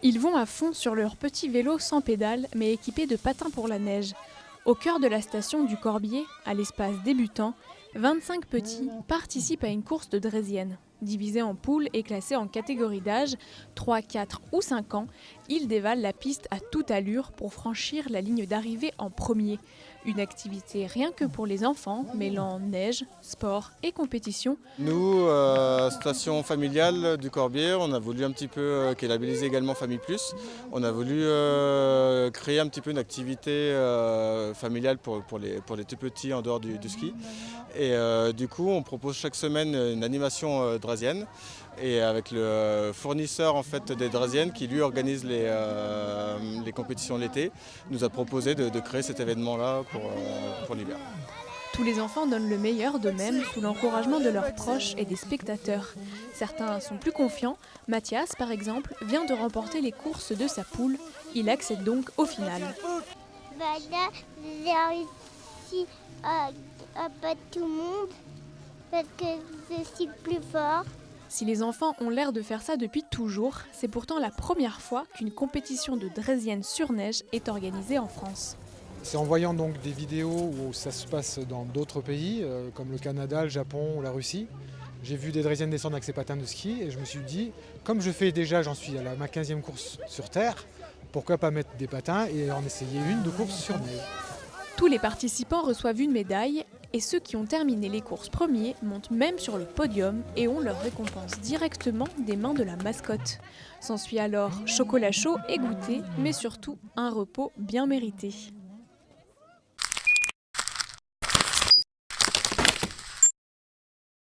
Ils vont à fond sur leur petit vélo sans pédale, mais équipés de patins pour la neige. Au cœur de la station du Corbier, à l'espace débutant, 25 petits participent à une course de draisienne. Divisés en poules et classés en catégories d'âge, 3, 4 ou 5 ans, ils dévalent la piste à toute allure pour franchir la ligne d'arrivée en premier. Une activité rien que pour les enfants, mêlant neige, sport et compétition. Nous, station familiale du Corbier, on a voulu un petit peu, qui est labellisée également Famille Plus, on a voulu créer un petit peu une activité familiale pour les tout petits en dehors du ski. Et du coup, on propose chaque semaine une animation draisienne. Et avec le fournisseur en fait, des draisiennes qui lui organise les compétitions l'été, nous a proposé de créer cet événement-là pour l'hiver. Tous les enfants donnent le meilleur d'eux-mêmes sous l'encouragement de leurs proches et des spectateurs. Certains sont plus confiants. Mathias, par exemple, vient de remporter les courses de sa poule. Il accède donc au final. Là, j'ai réussi à battre tout le monde parce que je suis plus fort. Si les enfants ont l'air de faire ça depuis toujours, c'est pourtant la première fois qu'une compétition de draisienne sur neige est organisée en France. C'est en voyant donc des vidéos où ça se passe dans d'autres pays, comme le Canada, le Japon ou la Russie. J'ai vu des draisiennes descendre avec ses patins de ski et je me suis dit, comme je fais déjà, j'en suis à ma 15e course sur terre, pourquoi pas mettre des patins et en essayer une de course sur neige. Tous les participants reçoivent une médaille et ceux qui ont terminé les courses premiers montent même sur le podium et ont leur récompense directement des mains de la mascotte. S'ensuit alors chocolat chaud et goûter, mais surtout un repos bien mérité.